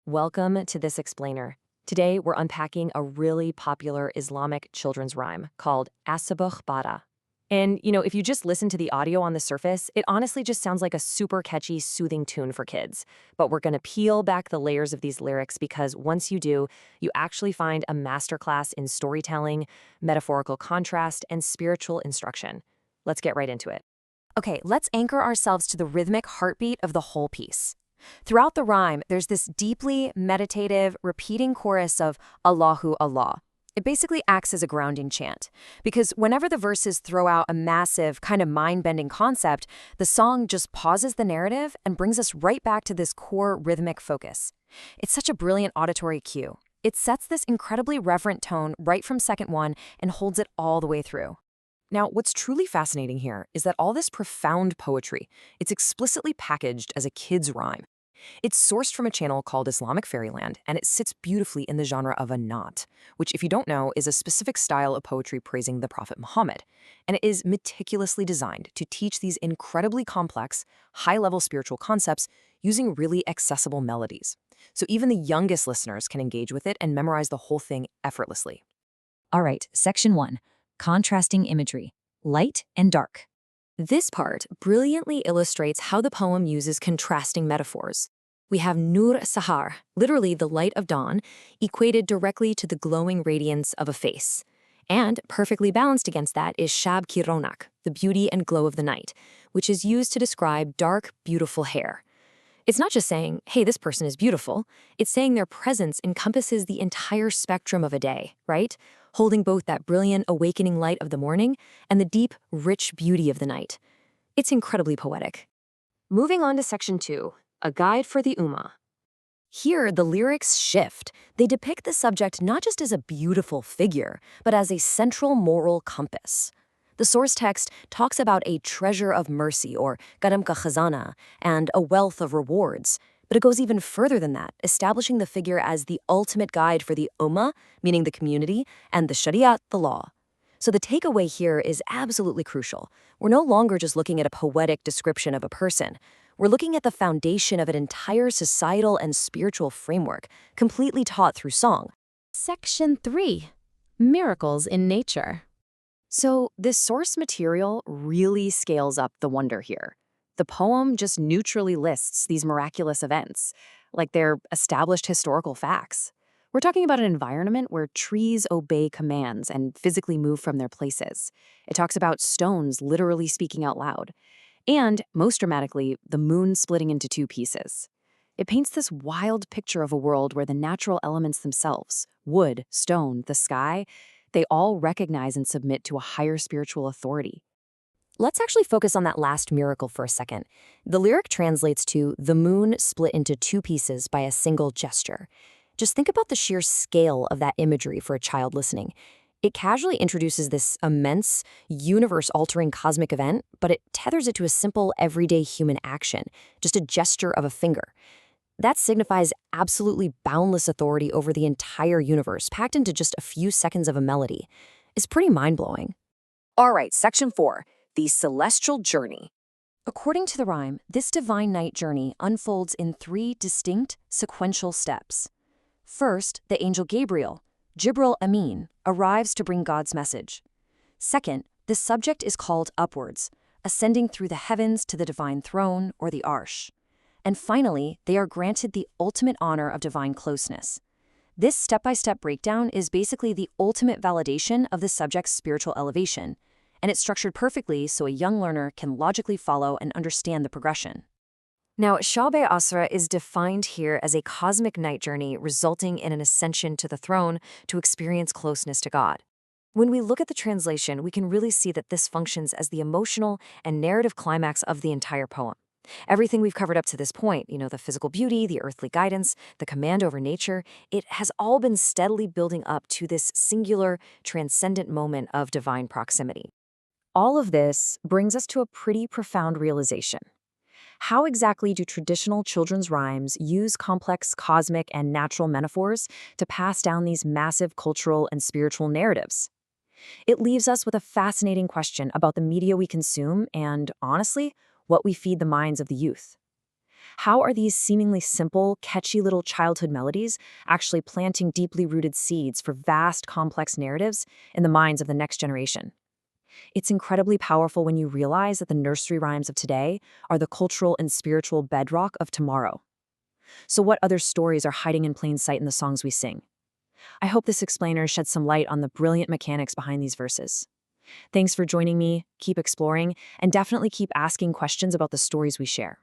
Welcome to This Explainer. Today, we're unpacking a really popular Islamic children's rhyme called Assubhu Bada. And, if you just listen to the audio on the surface, it honestly just sounds like a super catchy, soothing tune for kids. But we're going to peel back the layers of these lyrics because once you do, you actually find a masterclass in storytelling, metaphorical contrast, and spiritual instruction. Let's get right into it. Okay, let's anchor ourselves to the rhythmic heartbeat of the whole piece. Throughout the rhyme, there's this deeply meditative, repeating chorus of Allahu Allah. It basically acts as a grounding chant, because whenever the verses throw out a massive, kind of mind-bending concept, the song just pauses the narrative and brings us right back to this core rhythmic focus. It's such a brilliant auditory cue. It sets this incredibly reverent tone right from second one and holds it all the way through. Now, what's truly fascinating here is that all this profound poetry, it's explicitly packaged as a kid's rhyme. It's sourced from a channel called Islamic Fairyland, and it sits beautifully in the genre of a Naat, which, if you don't know, is a specific style of poetry praising the Prophet Muhammad. And it is meticulously designed to teach these incredibly complex, high-level spiritual concepts using really accessible melodies. So even the youngest listeners can engage with it and memorize the whole thing effortlessly. All right, Section 1. Contrasting imagery, light and dark. This part brilliantly illustrates how the poem uses contrasting metaphors. We have Nur Sahar, literally the light of dawn, equated directly to the glowing radiance of a face. And perfectly balanced against that is Shab ki Ronak, the beauty and glow of the night, which is used to describe dark, beautiful hair. It's not just saying, hey, this person is beautiful. It's saying their presence encompasses the entire spectrum of a day, right? Holding both that brilliant, awakening light of the morning and the deep, rich beauty of the night. It's incredibly poetic. Moving on to Section 2, a guide for the Ummah. Here, the lyrics shift. They depict the subject not just as a beautiful figure, but as a central moral compass. The source text talks about a treasure of mercy, or garam ka khazana, and a wealth of rewards. But it goes even further than that, establishing the figure as the ultimate guide for the ummah, meaning the community, and the shariat, the law. So the takeaway here is absolutely crucial. We're no longer just looking at a poetic description of a person. We're looking at the foundation of an entire societal and spiritual framework, completely taught through song. Section 3. Miracles in nature. So this source material really scales up the wonder here. The poem just neutrally lists these miraculous events, like they're established historical facts. We're talking about an environment where trees obey commands and physically move from their places. It talks about stones literally speaking out loud. And, most dramatically, the moon splitting into two pieces. It paints this wild picture of a world where the natural elements themselves, wood, stone, the sky, they all recognize and submit to a higher spiritual authority. Let's actually focus on that last miracle for a second. The lyric translates to the moon split into two pieces by a single gesture. Just think about the sheer scale of that imagery for a child listening. It casually introduces this immense, universe-altering cosmic event, but it tethers it to a simple, everyday human action, just a gesture of a finger. That signifies absolutely boundless authority over the entire universe, packed into just a few seconds of a melody. It's pretty mind-blowing. All right, Section 4, the celestial journey. According to the rhyme, this divine night journey unfolds in 3 distinct, sequential steps. First, the angel Gabriel, Jibril Amin, arrives to bring God's message. Second, the subject is called upwards, ascending through the heavens to the divine throne or the arsh. And finally, they are granted the ultimate honor of divine closeness. This step-by-step breakdown is basically the ultimate validation of the subject's spiritual elevation, and it's structured perfectly so a young learner can logically follow and understand the progression. Now, Shab-e Asra is defined here as a cosmic night journey resulting in an ascension to the throne to experience closeness to God. When we look at the translation, we can really see that this functions as the emotional and narrative climax of the entire poem. Everything we've covered up to this point, the physical beauty, the earthly guidance, the command over nature, it has all been steadily building up to this singular, transcendent moment of divine proximity. All of this brings us to a pretty profound realization. How exactly do traditional children's rhymes use complex cosmic and natural metaphors to pass down these massive cultural and spiritual narratives? It leaves us with a fascinating question about the media we consume and, honestly, what we feed the minds of the youth. How are these seemingly simple, catchy little childhood melodies actually planting deeply rooted seeds for vast, complex narratives in the minds of the next generation? It's incredibly powerful when you realize that the nursery rhymes of today are the cultural and spiritual bedrock of tomorrow. So, what other stories are hiding in plain sight in the songs we sing? I hope this explainer sheds some light on the brilliant mechanics behind these verses. Thanks for joining me. Keep exploring, and definitely keep asking questions about the stories we share.